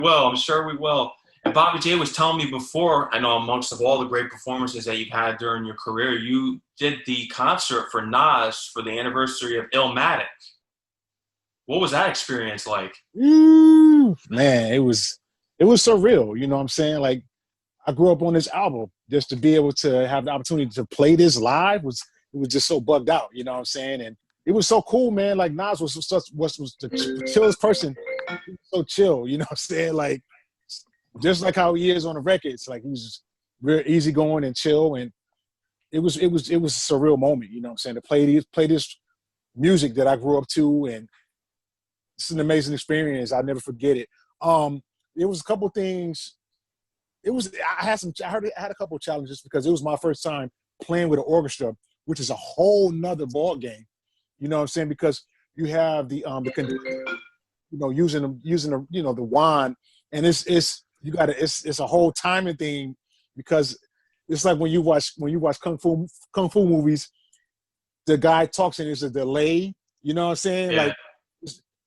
will. I'm sure we will. And Bobby J was telling me before, I know amongst of all the great performances that you've had during your career, you did the concert for Nas for the anniversary of Illmatic. What was that experience like? Ooh, man, it was surreal. You know what I'm saying? Like, I grew up on this album. Just to be able to have the opportunity to play this live was just so bugged out. You know what I'm saying? And it was so cool, man. Like, Nas was the chillest person. He was so chill. You know what I'm saying? Like, just like how he is on the records. Like, he was real easygoing and chill, and it was a surreal moment. You know what I'm saying? To play this music that I grew up to, and it's an amazing experience. I'll never forget it. There was a couple things. I had a couple of challenges because it was my first time playing with an orchestra, which is a whole nother ball game. You know what I'm saying? Because you have the using the wand, and it's a whole timing thing, because it's like when you watch kung fu movies, the guy talks and there's a delay. You know what I'm saying? Yeah. Like,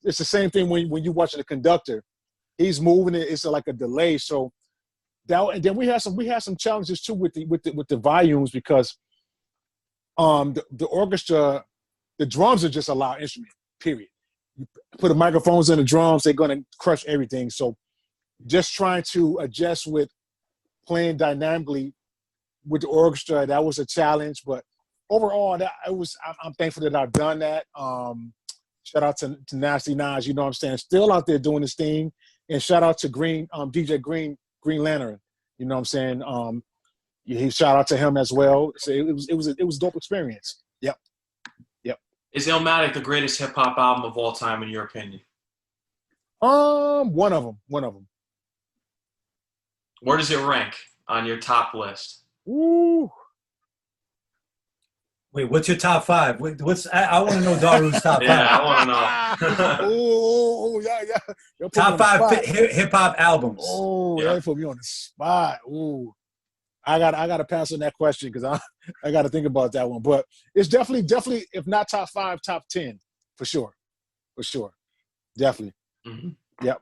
it's the same thing when you watching the conductor. He's moving it. It's like a delay. So and then we had some challenges too with the volumes, because the orchestra, the drums are just a loud instrument. Period. You put the microphones in the drums, they're gonna crush everything. So just trying to adjust with playing dynamically with the orchestra, that was a challenge. But overall, I'm thankful that I've done that. Shout out to Nasty Nas, you know what I'm saying, still out there doing this thing. And shout out to DJ Green Lantern, you know what I'm saying. Shout out to him as well. So it was a dope experience. Yep. Is Illmatic the greatest hip hop album of all time in your opinion? One of them. Where does it rank on your top list? Ooh. Wait, what's your top five? I want to know Daru's top five. Yeah, I want to know. Oh, yeah. Top five hip hop albums. Oh, yeah. That put me on the spot. Ooh, I got to pass on that question because I got to think about that one. But it's definitely, if not top 5, top 10 for sure, definitely. Mm-hmm. Yep.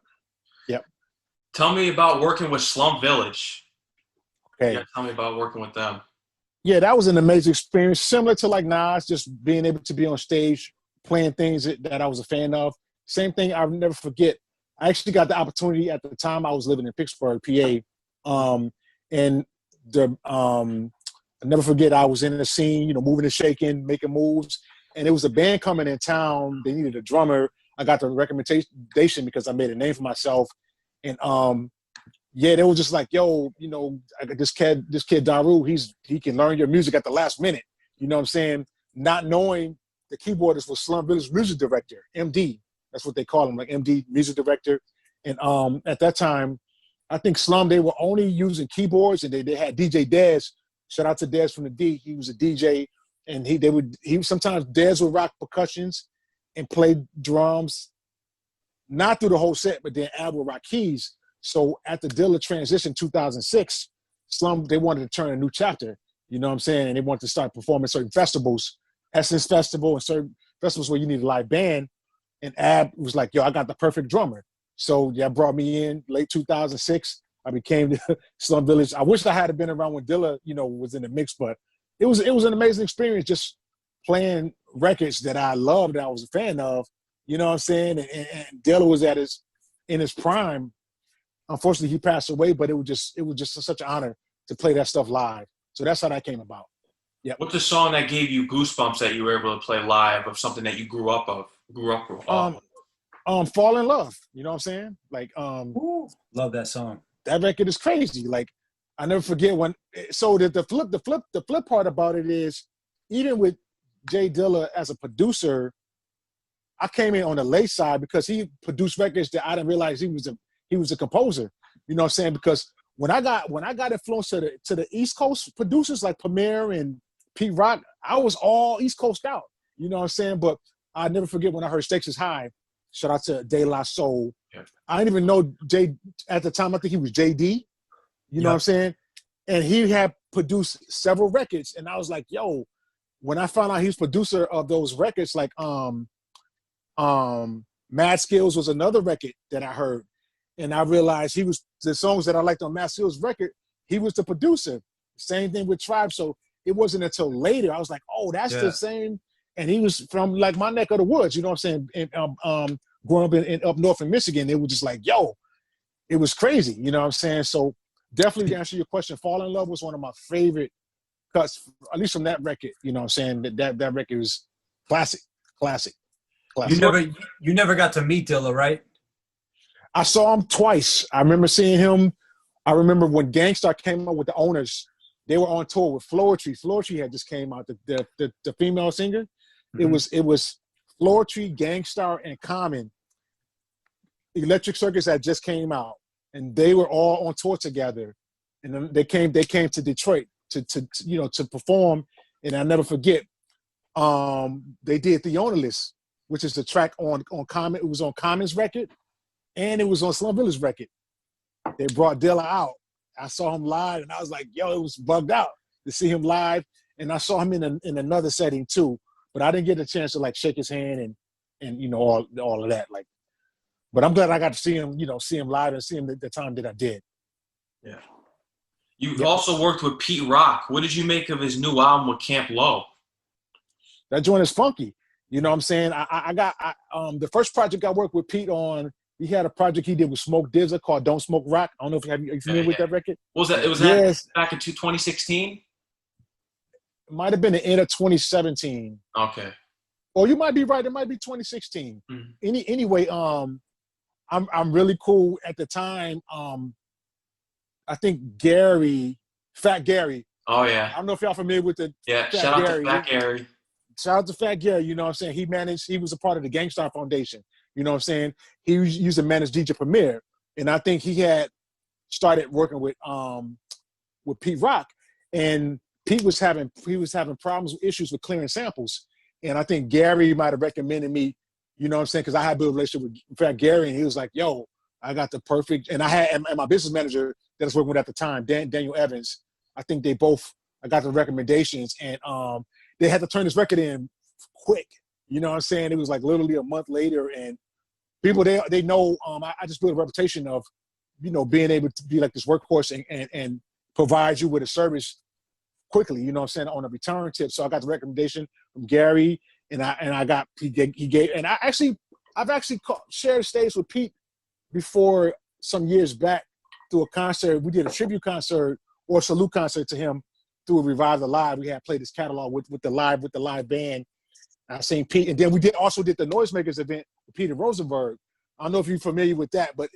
Tell me about working with Slum Village. Okay. Yeah, tell me about working with them. Yeah, that was an amazing experience, similar to like Nas, just being able to be on stage, playing things that I was a fan of. Same thing, I'll never forget. I actually got the opportunity at the time I was living in Pittsburgh, PA. And I'll never forget, I was in the scene, moving and shaking, making moves. And it was a band coming in town. They needed a drummer. I got the recommendation because I made a name for myself. And they were just like, yo, I got this kid Daru, he can learn your music at the last minute. You know what I'm saying? Not knowing the keyboardist was Slum Village music director, MD. That's what they call him, like MD, music director. And at that time, I think Slum, they were only using keyboards, and they had DJ Dez. Shout out to Dez from the D. He was a DJ, and sometimes Dez would rock percussions and play drums, not through the whole set, but then Ab would rock keys. So at the Dilla transition 2006, Slum, they wanted to turn a new chapter, you know what I'm saying? And they wanted to start performing certain festivals, Essence Festival, and certain festivals where you need a live band. And Ab was like, yo, I got the perfect drummer. So brought me in late 2006. I became the Slum Village. I wish I had been around when Dilla, was in the mix, but it was an amazing experience just playing records that I loved, that I was a fan of, you know what I'm saying? And Dilla was in his prime. Unfortunately, he passed away, but it was just such an honor to play that stuff live. So that's how that came about. Yeah. What's the song that gave you goosebumps that you were able to play live of something that you grew up with? Fall in Love. You know what I'm saying? Like, Ooh, love that song. That record is crazy. Like, I never forget when. So the flip part about it is, even with Jay Dilla as a producer, I came in on the late side because he produced records that I didn't realize he was a composer. You know what I'm saying? Because when I got influenced to the East Coast producers like Premier and Pete Rock, I was all East Coast out. You know what I'm saying? But I never forget when I heard Stakes is High. Shout out to De La Soul. Yeah. I didn't even know Jay at the time. I think he was JD. You know what I'm saying? And he had produced several records. And I was like, yo, when I found out he was producer of those records, like Mad Skills was another record that I heard. And I realized he was the songs that I liked on Mass Hill's record. He was the producer. Same thing with Tribe. So it wasn't until later I was like, oh, that's the same. And he was from like my neck of the woods. You know what I'm saying? And, growing up in up north in Michigan, it was just like, yo, it was crazy. You know what I'm saying? So definitely to answer your question, Fall in Love was one of my favorite cuts, at least from that record. You know what I'm saying? That record was classic. You never got to meet Dilla, right? I saw him twice. I remember seeing him. I remember when Gangstar came out with the Owners, they were on tour with Floetry. Floetry had just came out, the female singer. Mm-hmm. It was Floetry, Gangstar, and Common. Electric Circus had just came out, and they were all on tour together. And then they came to Detroit to perform. And I'll never forget, they did The Ownerless, which is the track on Common. It was on Common's record, and it was on Slum Village record. They brought Dilla out. I saw him live, and I was like, yo, it was bugged out to see him live. And I saw him in another setting too, but I didn't get a chance to like shake his hand and all of that. Like, but I'm glad I got to see him live and see him the time that I did. Yeah. You've also worked with Pete Rock. What did you make of his new album with Camp Low? That joint is funky. You know what I'm saying? I got the first project I worked with Pete on. He had a project he did with Smoke DZA called "Don't Smoke Rock." I don't know if are you familiar with that record. What was that? It was that back in 2016. It might have been the end of 2017. Okay. Or you might be right. It might be 2016. Mm-hmm. Anyway, I'm really cool at the time. I think Fat Gary. Oh yeah. I don't know if y'all familiar with the shout out to Fat Gary. Shout out to Fat Gary. You know what I'm saying? He was a part of the Gangstar Foundation. You know what I'm saying? He used to manage DJ Premier, and I think he had started working with Pete Rock, and Pete was having problems, issues with clearing samples, and I think Gary might have recommended me. You know what I'm saying? Because I had a good relationship with Fat Gary, and he was like, "Yo, I got the perfect." And I had and my business manager that I was working with at the time, Daniel Evans. I think I got the recommendations, and they had to turn this record in quick. You know what I'm saying? It was like literally a month later, and people they know I just built a reputation of, being able to be like this workhorse and provide you with a service quickly. You know what I'm saying, on a return tip. So I got the recommendation from Gary, and he gave, and I've actually shared stage with Pete before some years back through a concert. We did a tribute concert or salute concert to him through a Revive the Live. We had played his catalog with the live band. I seen Pete, and then we also did the Noisemakers event with Peter Rosenberg. I don't know if you're familiar with that, but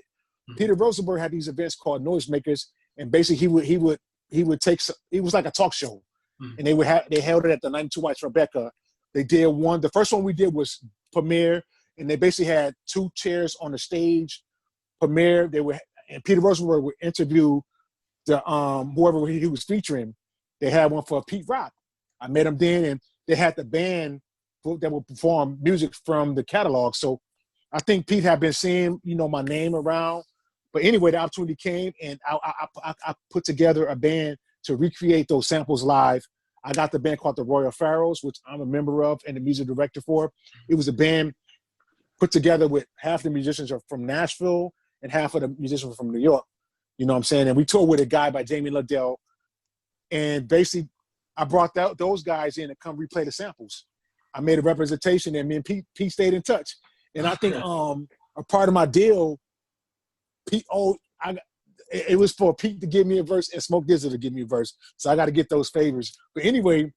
Peter Rosenberg had these events called Noisemakers, and basically he would take. It was like a talk show, and they held it at the 92 Whites Rebecca. They did one. The first one we did was Premiere, and they basically had two chairs on the stage. Premiere, and Peter Rosenberg would interview the whoever he was featuring. They had one for Pete Rock. I met him then, and they had the band that would perform music from the catalog. So I think Pete had been seeing, my name around. But anyway, the opportunity came, and I put together a band to recreate those samples live. I got the band called the Royal Pharaohs, which I'm a member of and the music director for. It was a band put together with half the musicians are from Nashville and half of the musicians were from New York. You know what I'm saying? And we toured with a guy by Jamie Liddell. And basically, I brought those guys in to come replay the samples. I made a representation, and me and Pete stayed in touch. And I think a part of my deal, it was for Pete to give me a verse and Smoke DZA to give me a verse. So I got to get those favors. But anyway,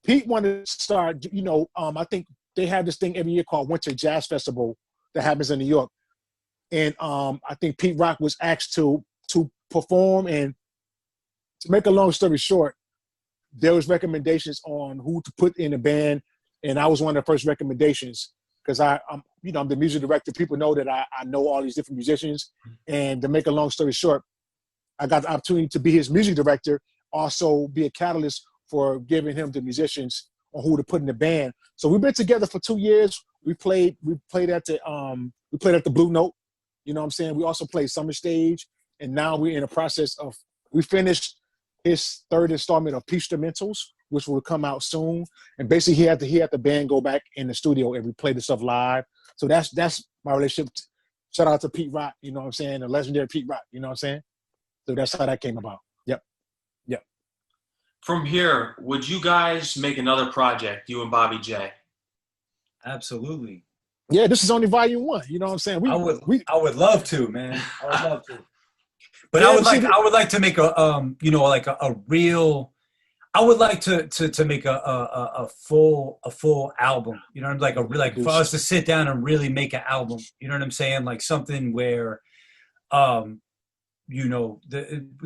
Pete wanted to start, I think they have this thing every year called Winter Jazz Festival that happens in New York. And I think Pete Rock was asked to perform. And to make a long story short, there was recommendations on who to put in the band, and I was one of the first recommendations because I'm the music director. People know that I know all these different musicians, and to make a long story short, I got the opportunity to be his music director, also be a catalyst for giving him the musicians on who to put in the band. So we've been together for 2 years. We played at the Blue Note. You know what I'm saying? We also played Summer Stage, and now we're in the process of we finished his third installment of Peachstrumentals, which will come out soon. And basically, he had the band go back in the studio and we play the stuff live. So that's my relationship Shout out to Pete Rock, you know what I'm saying? The legendary Pete Rock, you know what I'm saying? So that's how that came about. Yep. Yep. From here, would you guys make another project, you and Bobby J? Absolutely. Yeah, this is only volume 1. You know what I'm saying? I would love to, man. I would love to. But yeah, I would like to make like a real. I would like to make a full album. You know, like for us to sit down and really make an album. You know what I'm saying? Like something where, the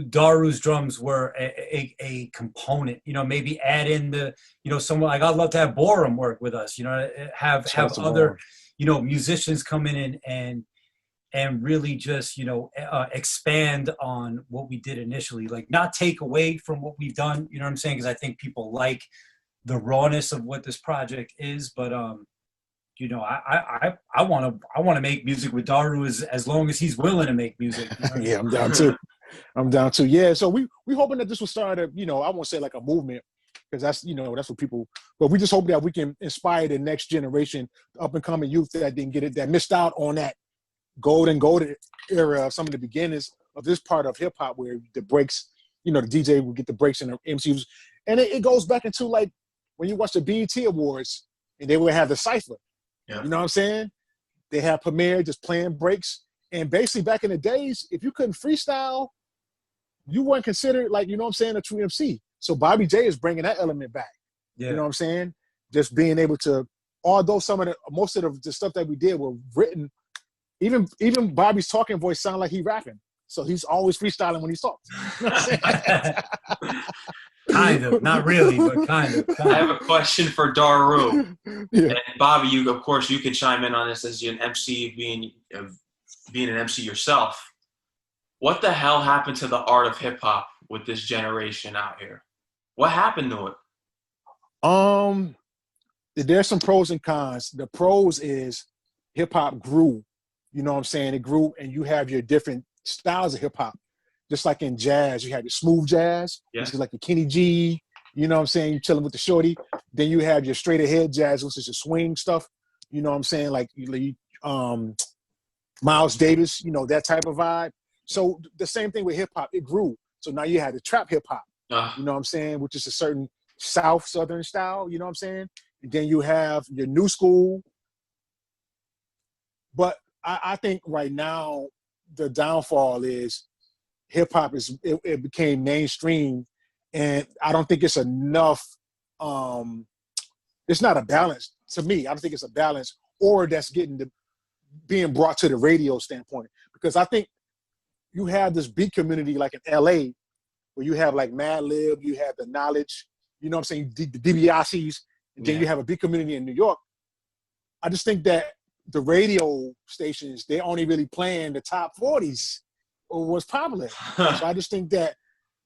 Daru's drums were a component. You know, maybe add in someone like I'd love to have Borum work with us. You know, have other musicians come in and really just expand on what we did initially, like not take away from what we've done, you know what I'm saying, because I think people like the rawness of what this project is, but I want to make music with Daru as long as he's willing to make music, you know? Yeah, I'm down too. Yeah, so we hoping that this will start I won't say like a movement, because that's that's what people, but we just hope that we can inspire the next generation, up and coming youth that didn't get it, that missed out on that golden era of some of the beginnings of this part of hip hop, where the breaks, the DJ would get the breaks and the MCs, and it goes back into like when you watch the BET Awards and they would have the cipher. Yeah. You know what I'm saying? They have Premier just playing breaks, and basically back in the days, if you couldn't freestyle, you weren't considered like a true MC. So Bobby J is bringing that element back. Yeah. You know what I'm saying? Just being able to, although most of the stuff that we did were written. Even Bobby's talking voice sound like he rapping. So he's always freestyling when he talks. Kind of, not really, but kind of. I have a question for Daru. Yeah. And Bobby, you can chime in on this as you're an MC, being an MC yourself. What the hell happened to the art of hip hop with this generation out here? What happened to it? There's some pros and cons. The pros is hip hop grew. You know what I'm saying? It grew, and you have your different styles of hip hop. Just like in jazz, you have your smooth jazz, which is like the Kenny G, you know what I'm saying? You're chilling with the shorty. Then you have your straight ahead jazz, which is your swing stuff. You know what I'm saying? Like Miles Davis, that type of vibe. So the same thing with hip hop, it grew. So now you have the trap hip hop, you know what I'm saying? Which is a certain Southern style, you know what I'm saying? And then you have your new school. But I think right now the downfall is hip hop it became mainstream, and I don't think it's enough. It's not a balance to me. I don't think it's a balance, or that's being brought to the radio standpoint, because I think you have this beat community like in LA, where you have like Mad Lib, you have the Knowledge, you know what I'm saying, the DiBiase's, and then you have a beat community in New York. I just think that the radio stations, they only really playing the top 40s or what's popular. So I just think that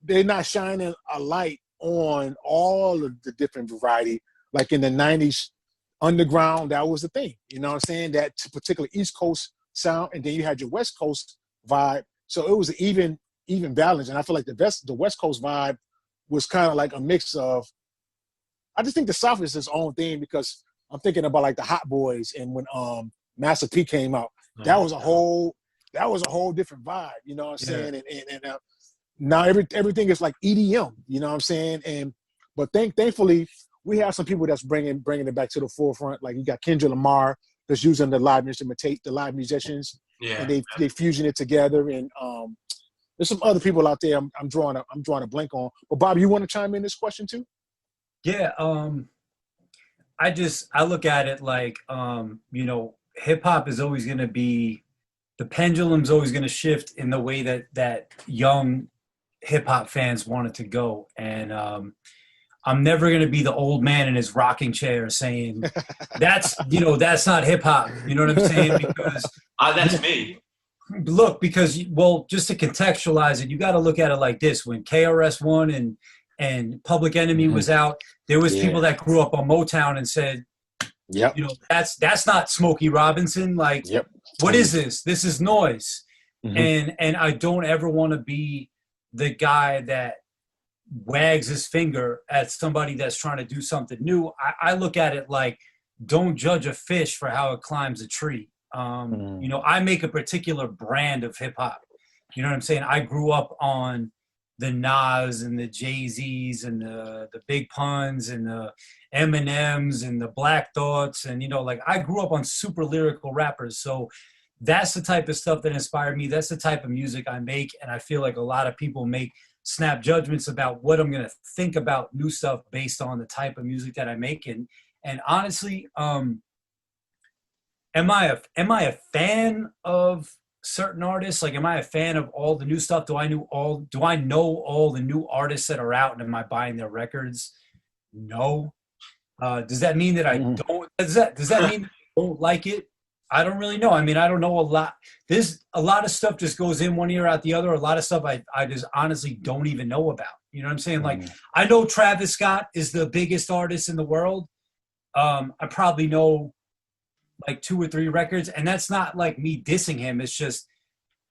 they're not shining a light on all of the different variety. Like in the 90s, underground, that was the thing. You know what I'm saying? That particular East Coast sound, and then you had your West Coast vibe. So it was an even balance. And I feel like the West Coast vibe was kind of like a mix of, I just think the South is its own thing, because I'm thinking about like the Hot Boys, and when Master P came out, that was a whole different vibe, you know what I'm saying? And now everything is like EDM, you know what I'm saying? But thankfully we have some people that's bringing it back to the forefront. Like you got Kendrick Lamar that's using the live musicians, and they fusion it together. And there's some other people out there I'm drawing a blank on. But Bob, you want to chime in this question too? Yeah. I look at it like, hip hop is always going to be, the pendulum's always going to shift in the way that young hip hop fans want it to go. And I'm never going to be the old man in his rocking chair saying that's not hip hop. You know what I'm saying? Because that's me. Look, because just to contextualize it, you got to look at it like this. When KRS-One and Public Enemy was out, there was people that grew up on Motown and said, that's not Smokey Robinson. Like, what is this? This is noise. And I don't ever want to be the guy that wags his finger at somebody that's trying to do something new. I look at it like, don't judge a fish for how it climbs a tree. You know, I make a particular brand of hip hop. You know what I'm saying? I grew up on the Nas and the Jay-Z's and the Big Puns and the Eminems and the Black Thoughts. And, you know, like I grew up on super lyrical rappers. So that's the type of stuff that inspired me. That's the type of music I make. And I feel like a lot of people make snap judgments about what I'm going to think about new stuff based on the type of music that I make. And honestly, am I a fan of certain artists? Like, am I a fan of all the new stuff? Do I know all the new artists that are out, and am I buying their records? No. Does that mean that I don't? Does that mean I don't like it? I don't really know. I mean, I don't know a lot. There's a lot of stuff just goes in one ear out the other. A lot of stuff I just honestly don't even know about. You know what I'm saying? Like, I know Travis Scott is the biggest artist in the world. I probably know like 2 or 3 records, and that's not like me dissing him. It's just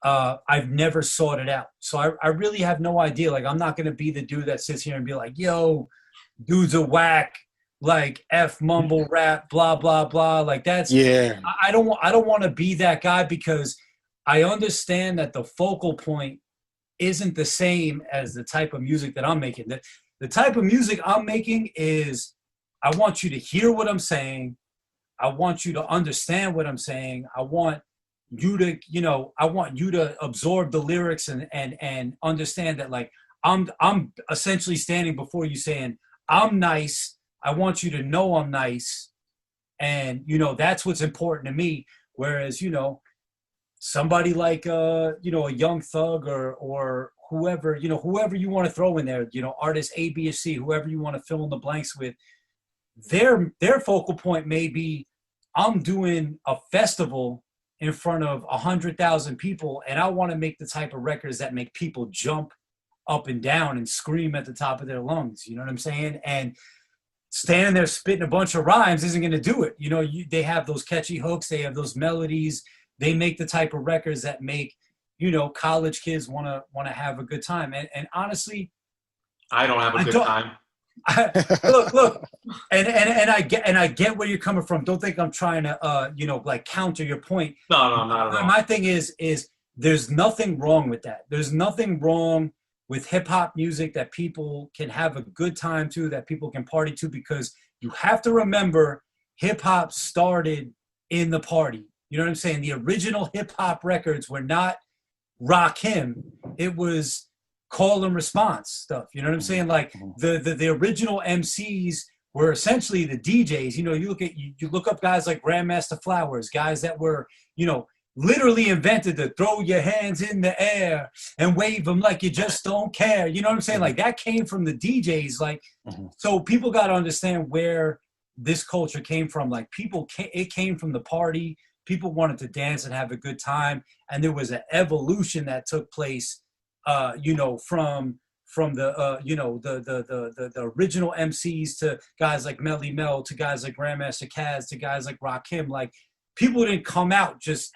I've never sought it out. So I really have no idea. Like, I'm not going to be the dude that sits here and be like, yo, dude's a whack, like F mumble rap, blah, blah, blah. Like, that's, I don't want to be that guy, because I understand that the focal point isn't the same as the type of music that I'm making. The type of music I'm making is, I want you to hear what I'm saying. I want you to understand what I'm saying. I want you to, you know, I want you to absorb the lyrics and understand that, like, I'm essentially standing before you saying, I'm nice. I want you to know I'm nice. And, you know, that's what's important to me. Whereas, you know, somebody like, you know, a Young Thug or whoever, you know, whoever you want to throw in there, you know, artist A, B, or C, whoever you want to fill in the blanks with, their focal point may be, I'm doing a festival in front of 100,000 people, and I want to make the type of records that make people jump up and down and scream at the top of their lungs. You know what I'm saying? And standing there spitting a bunch of rhymes isn't going to do it. You know, they have those catchy hooks. They have those melodies. They make the type of records that make, you know, college kids want to have a good time. And honestly, I don't have a good time. Look, and I get where you're coming from. Don't think I'm trying to, you know, like counter your point. No, not at all. My thing is there's nothing wrong with that. There's nothing wrong with hip hop music that people can have a good time to, that people can party to, because you have to remember, hip hop started in the party. You know what I'm saying? The original hip hop records were not Rakim. It was call and response stuff. You know what I'm saying? Like the original MCs were essentially the DJs. You know, you look up guys like Grandmaster Flowers, guys that were, you know, literally invented to throw your hands in the air and wave them like you just don't care. You know what I'm saying? Like, that came from the DJs. Like, so people got to understand where this culture came from. Like, it came from the party. People wanted to dance and have a good time. And there was an evolution that took place, you know, from the, you know, the original MCs to guys like Melly Mel, to guys like Grandmaster Caz, to guys like Rakim. Like, people didn't come out just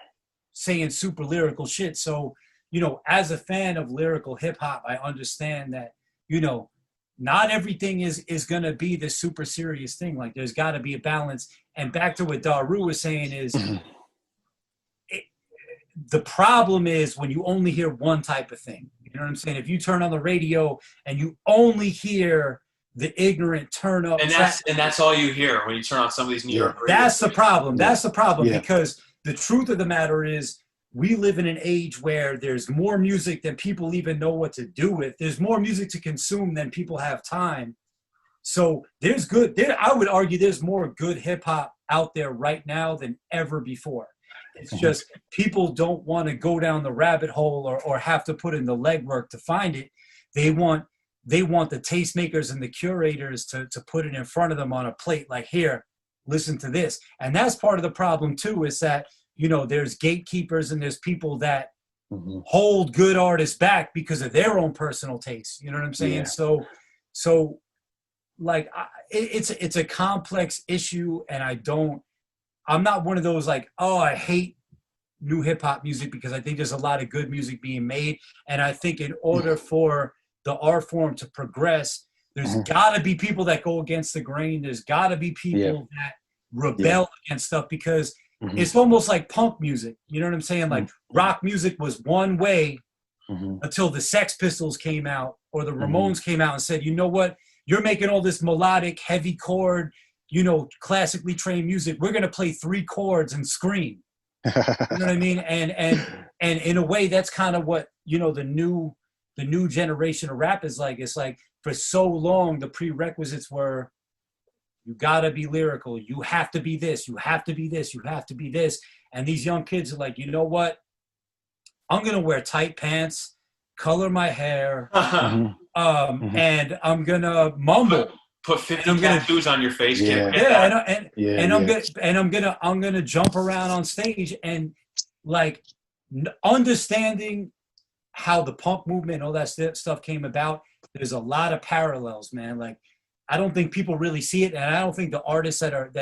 saying super lyrical shit. So, you know, as a fan of lyrical hip hop, I understand that, you know, not everything is going to be the super serious thing. Like, there's got to be a balance. And back to what Daru was saying is, the problem is when you only hear one type of thing. You know what I'm saying? If you turn on the radio and you only hear the ignorant turn up, and that's all you hear when you turn on some of these New York radio That's the problem. That's the problem, Yeah. because the truth of the matter is, we live in an age where there's more music than people even know what to do with. There's more music to consume than people have time. So I would argue there's more good hip hop out there right now than ever before. It's just people don't want to go down the rabbit hole or have to put in the legwork to find it. They want the tastemakers and the curators to put it in front of them on a plate, like, here, listen to this. And that's part of the problem too, is that, you know, there's gatekeepers and there's people that hold good artists back because of their own personal taste. You know what I'm saying? Yeah. So like, it's a complex issue, and I'm not one of those like, oh, I hate new hip hop music, because I think there's a lot of good music being made. And I think in order for the art form to progress, there's got to be people that go against the grain. There's got to be people that rebel against stuff, because it's almost like punk music. You know what I'm saying? Like rock music was one way until the Sex Pistols came out or the Ramones came out and said, you know what? You're making all this melodic, heavy chord, you know, classically trained music. We're going to play 3 chords and scream. You know what I mean? And in a way, that's kind of what, you know, the new generation of rap is like. It's like for so long, the prerequisites were, you gotta be lyrical. You have to be this. You have to be this. You have to be this. And these young kids are like, you know what? I'm gonna wear tight pants, color my hair, and I'm gonna mumble. Put 50 tattoos on your face. I'm gonna jump around on stage and like understanding how the punk movement and all that stuff came about. There's a lot of parallels, man. Like, I don't think people really see it, and I don't think the artists that are,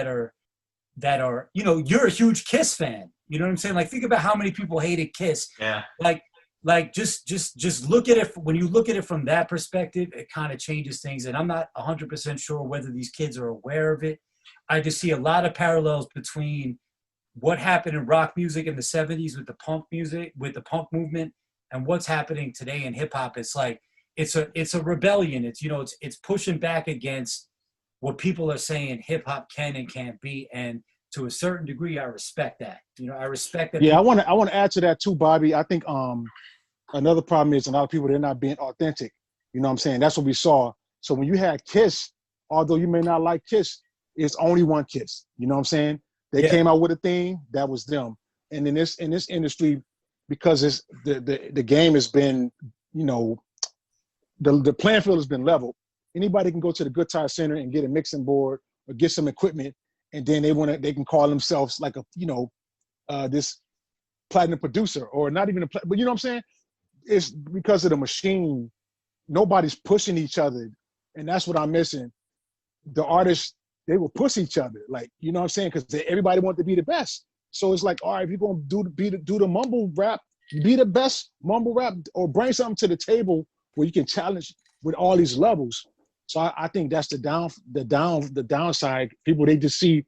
you know, you're a huge Kiss fan. You know what I'm saying? Like, think about how many people hated Kiss. Yeah. Like just look at it. When you look at it from that perspective, it kind of changes things. And I'm not 100% sure whether these kids are aware of it. I just see a lot of parallels between what happened in rock music in the 70s with the punk music, with the punk movement, and what's happening today in hip hop. It's like, it's a rebellion. It's, you know, it's pushing back against what people are saying hip hop can and can't be. And to a certain degree, I respect that. You know, I respect that. Yeah, I want to add to that too, Bobby. I think another problem is a lot of people, they're not being authentic. You know what I'm saying? That's what we saw. So when you had Kiss, although you may not like Kiss, it's only one Kiss. You know what I'm saying? They came out with a thing that was them. And in this industry, because it's the game has been, you know, the playing field has been leveled. Anybody can go to the Guitar Center and get a mixing board or get some equipment, and then they can call themselves like a, you know, this platinum producer, or not even but you know what I'm saying? It's because of the machine. Nobody's pushing each other, and that's what I'm missing. The artists, they will push each other, like, you know what I'm saying? Because everybody wants to be the best. So it's like, all right, if you're gonna do the mumble rap, be the best mumble rap, or bring something to the table where you can challenge with all these levels. So I think that's the downside. People, they just see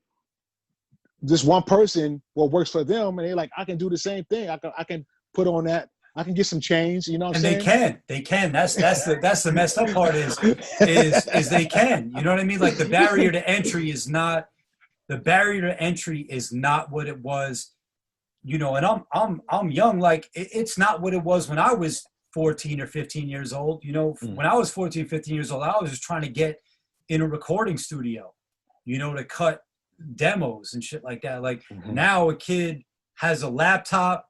this one person, what works for them, and they're like, I can do the same thing. I can put on that. I can get some change. You know what I'm saying? They can. That's the messed up part is they can. You know what I mean? Like, the barrier to entry is not what it was. You know, and I'm young. Like, it's not what it was when I was 14 or 15 years old. You know, when I was 14, 15 years old, I was just trying to get in a recording studio, you know, to cut demos and shit like that. Like, now a kid has a laptop,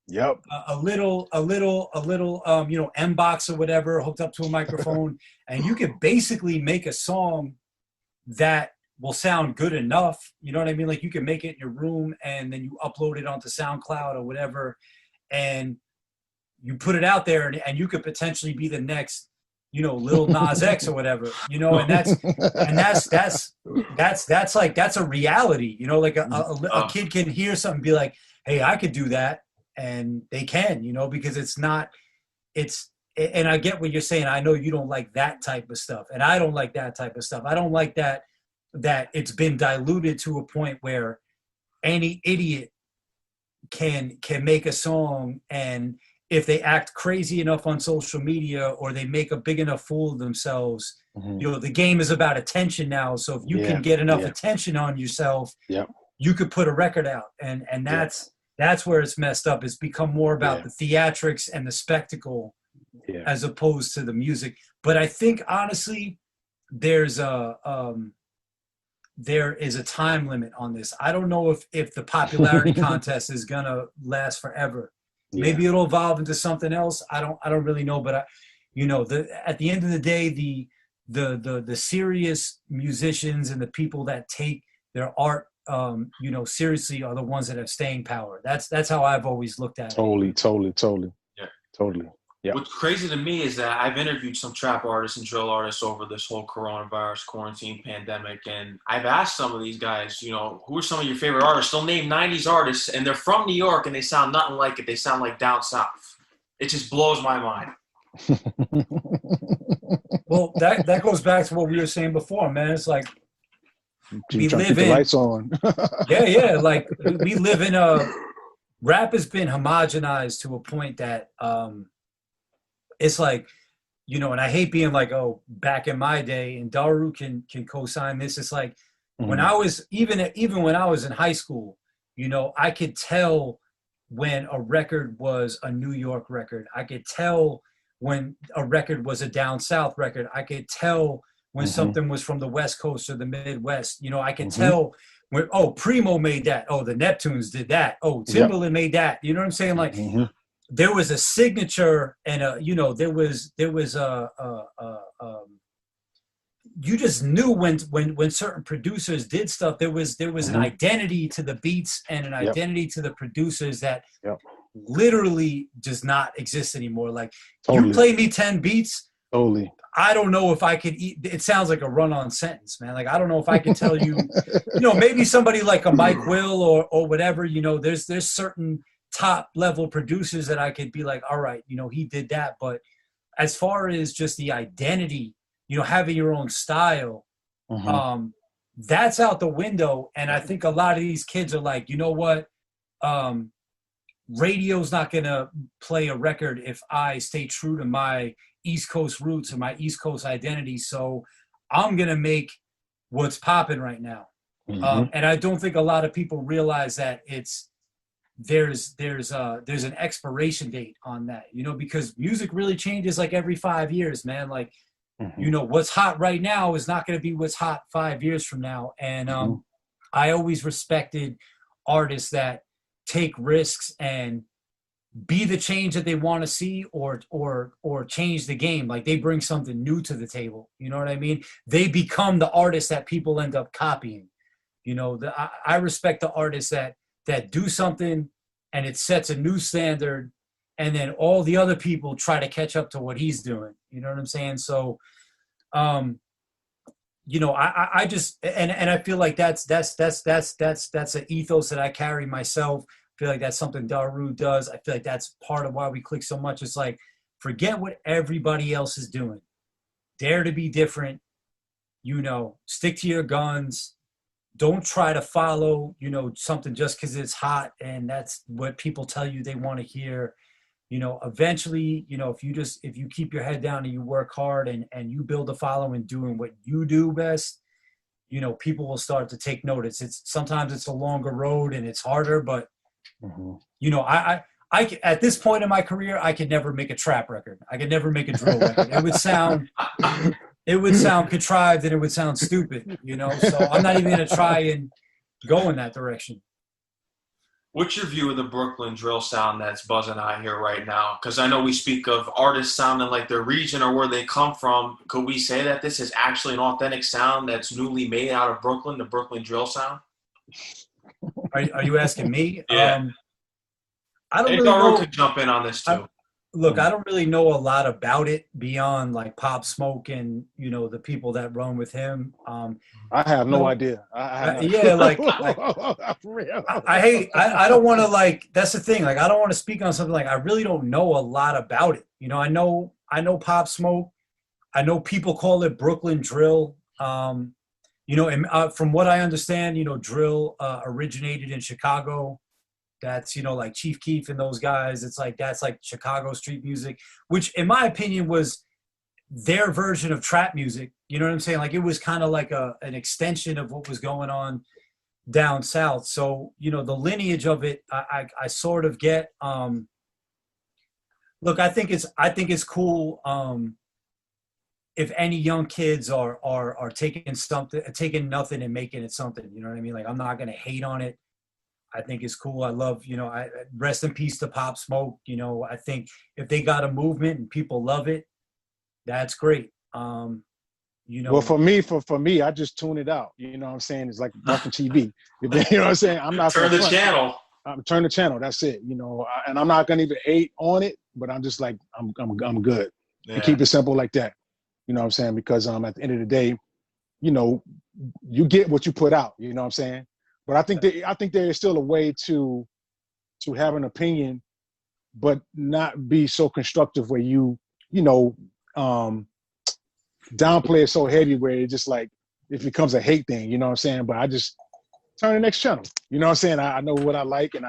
a little you know, M-Box or whatever hooked up to a microphone, and you could basically make a song that will sound good enough. You know what I mean? Like, you can make it in your room and then you upload it onto SoundCloud or whatever, and you put it out there, and you could potentially be the next, you know, Lil Nas X or whatever, you know, and that's a reality, you know, like a kid can hear something and be like, hey, I could do that, and they can, you know, because and I get what you're saying. I know you don't like that type of stuff, and I don't like that type of stuff. I don't like that it's been diluted to a point where any idiot can make a song, and if they act crazy enough on social media or they make a big enough fool of themselves, you know, the game is about attention now. So if you can get enough attention on yourself, you could put a record out. And that's where it's messed up. It's become more about the theatrics and the spectacle as opposed to the music. But I think, honestly, there is a time limit on this. I don't know if the popularity contest is gonna last forever. Maybe it'll evolve into something else. I don't really know, but you know, at the end of the day, the serious musicians and the people that take their art, you know, seriously, are the ones that have staying power. That's how I've always looked at it. Totally. Yeah. Totally. Yeah. What's crazy to me is that I've interviewed some trap artists and drill artists over this whole coronavirus quarantine pandemic, and I've asked some of these guys, you know, who are some of your favorite artists? They'll name 90s artists, and they're from New York, and they sound nothing like it. They sound like down south. It just blows my mind. Well, that goes back to what we were saying before, man. It's like, You trying to keep the lights on. yeah, like we live in rap has been homogenized to a point that it's like, you know, and I hate being like, oh, back in my day, and Daru can co-sign this. It's like when I was even when I was in high school, you know, I could tell when a record was a New York record. I could tell when a record was a down south record. I could tell when something was from the West Coast or the Midwest. You know, I could tell when, oh, Primo made that. Oh, the Neptunes did that. Oh, Timbaland made that. You know what I'm saying? Like there was a signature and a, you know, there was you just knew when certain producers did stuff, there was an identity to the beats and an identity to the producers that literally does not exist anymore. Like you play me 10 beats, I don't know if I could eat. It sounds like a run-on sentence, man. Like I don't know if I can tell you, you know, maybe somebody like a Mike Will or whatever. You know, there's certain top level producers that I could be like, all right, you know, he did that. But as far as just the identity, you know, having your own style, that's out the window. And I think a lot of these kids are like, you know what? Radio's not going to play a record if I stay true to my East Coast roots or my East Coast identity. So I'm going to make what's popping right now. And I don't think a lot of people realize that there's an expiration date on that, you know, because music really changes like every 5 years, man. Like, you know, what's hot right now is not going to be what's hot 5 years from now. And I always respected artists that take risks and be the change that they want to see or change the game. Like they bring something new to the table. You know what I mean? They become the artist that people end up copying. You know, I respect the artists that do something and it sets a new standard, and then all the other people try to catch up to what he's doing. You know what I'm saying? So, you know, I just and I feel like that's an ethos that I carry myself. I feel like that's something Daru does. I feel like that's part of why we click so much. It's like, forget what everybody else is doing. Dare to be different. You know, stick to your guns. Don't try to follow, you know, something just because it's hot and that's what people tell you they want to hear. You know, eventually, you know, if you keep your head down and you work hard and you build a following doing what you do best, you know, people will start to take notice. Sometimes it's a longer road and it's harder, but you know, I at this point in my career, I could never make a trap record. I could never make a drill record. It would sound contrived and it would sound stupid, you know? So I'm not even going to try and go in that direction. What's your view of the Brooklyn drill sound that's buzzing out here right now? Because I know we speak of artists sounding like their region or where they come from. Could we say that this is actually an authentic sound that's newly made out of Brooklyn, the Brooklyn drill sound? Are you asking me? Yeah. I don't really know. Could jump in on this too. Look, I don't really know a lot about it beyond like Pop Smoke and, you know, the people that run with him. I have no idea. Yeah, like I don't want to, like, that's the thing. Like, I don't want to speak on something like I really don't know a lot about it. You know, I know Pop Smoke. I know people call it Brooklyn drill. You know, and from what I understand, you know, drill originated in Chicago. That's, you know, like Chief Keef and those guys. It's like, that's like Chicago street music, which in my opinion was their version of trap music. You know what I'm saying? Like it was kind of like an extension of what was going on down south. So, you know, the lineage of it, I sort of get. Look, I think it's cool. If any young kids are taking nothing and making it something, you know what I mean? Like I'm not gonna hate on it. I think it's cool. I love, you know, rest in peace to Pop Smoke. You know, I think if they got a movement and people love it, that's great. You know, well, for me, I just tune it out. You know what I'm saying? It's like watching TV. You know what I'm saying? I'm not turn the channel. Turn the channel. That's it. You know, and I'm not gonna even hate on it, but I'm just like I'm good. Yeah. And keep it simple like that. You know what I'm saying? Because at the end of the day, you know, you get what you put out. You know what I'm saying? But I think there is still a way to have an opinion, but not be so constructive where you know, downplay it so heavy where it's just like it becomes a hate thing, you know what I'm saying? But I just turn the next channel. You know what I'm saying? I know what I like, and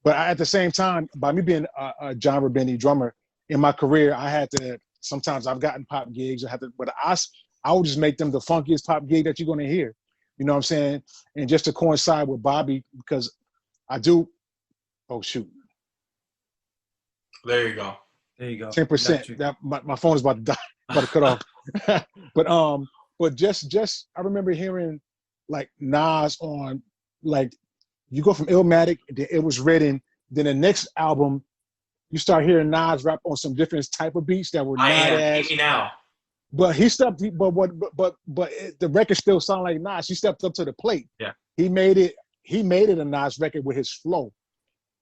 but at the same time, by me being a genre bending drummer in my career, I had to, sometimes I've gotten pop gigs, but I would just make them the funkiest pop gig that you're going to hear. You know what I'm saying? And just to coincide with Bobby, because I do, oh shoot. There you go. 10%. That my phone is about to die, about to cut off. But just I remember hearing like Nas on, like, you go from Illmatic, It Was Written, then the next album, you start hearing Nas rap on some different type of beats that were not as. Now. But he stepped, but the record still sounded like Nas. He stepped up to the plate. Yeah. He made it a Nas record with his flow.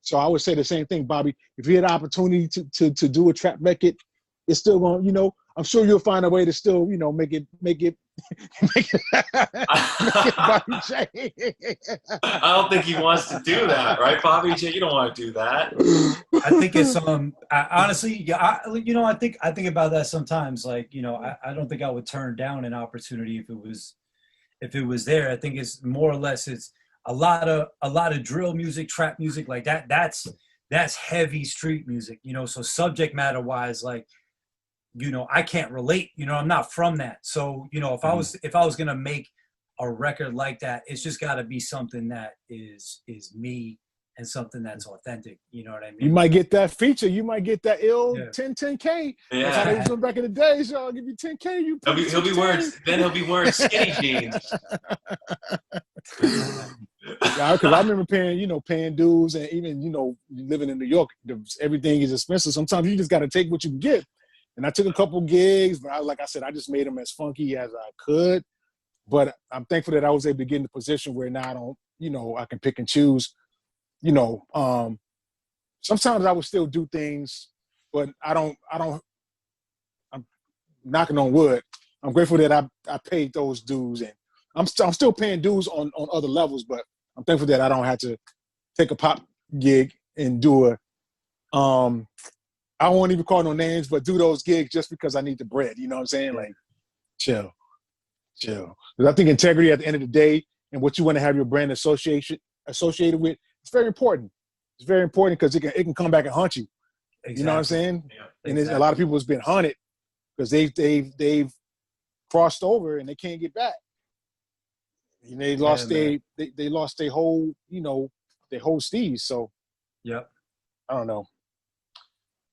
So I would say the same thing, Bobby. If you had the opportunity to do a trap record, it's still going, you know, I'm sure you'll find a way to still, you know, make it Bobby J. I don't think he wants to do that, right, Bobby J? You don't want to do that. I think it's honestly, yeah, I think about that sometimes. Like, you know, I don't think I would turn down an opportunity if it was there. I think it's more or less it's a lot of drill music, trap music like that. That's heavy street music, you know. So subject matter wise, like, you know, I can't relate. You know, I'm not from that. So, you know, if I was gonna make a record like that, it's just got to be something that is me and something that's authentic. You know what I mean? You might get that feature. You might get that ill 10K. Yeah. That's how they was doing back in the day. So I'll give you 10K. He'll be wearing skinny jeans. Yeah, because I remember paying dues, and even, you know, living in New York, everything is expensive. Sometimes you just got to take what you can get. And I took a couple gigs, but like I said, I just made them as funky as I could. But I'm thankful that I was able to get in the position where now I don't, you know, I can pick and choose. You know, sometimes I would still do things, but I'm knocking on wood. I'm grateful that I paid those dues, and I'm still paying dues on other levels, but I'm thankful that I don't have to take a pop gig and do I won't even call no names, but do those gigs just because I need the bread. You know what I'm saying? Like, chill. Because I think integrity at the end of the day and what you want to have your brand associated with, it's very important. It's very important because it can come back and haunt you. Exactly. You know what I'm saying? Yeah, and a lot of people has been haunted because they've crossed over and they can't get back. And they lost they lost their whole, you know, their whole steez. So yep. I don't know.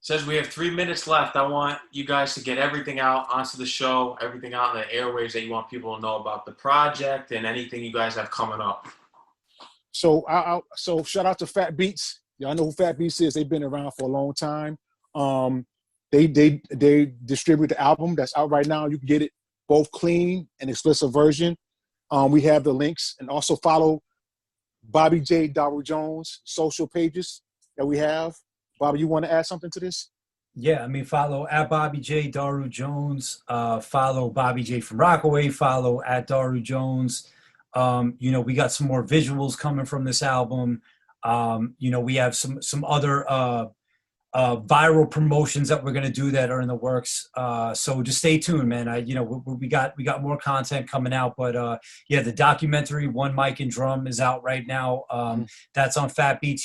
Says we have 3 minutes left. I want you guys to get everything out onto the show, everything out in the airwaves that you want people to know about the project and anything you guys have coming up. So so shout out to Fat Beats. Y'all know who Fat Beats is. They've been around for a long time. They distribute the album that's out right now. You can get it both clean and explicit version. We have the links, and also follow Bobby J, Daru Jones social pages that we have. Bobby, you want to add something to this? Yeah, I mean, follow at Bobby J, Daru Jones. Follow Bobby J from Rockaway. Follow at Daru Jones. You know, we got some more visuals coming from this album. You know, we have some other viral promotions that we're gonna do that are in the works. So just stay tuned, man. We got more content coming out, but yeah, the documentary One Mic and Drum is out right now. That's on Fat Beats.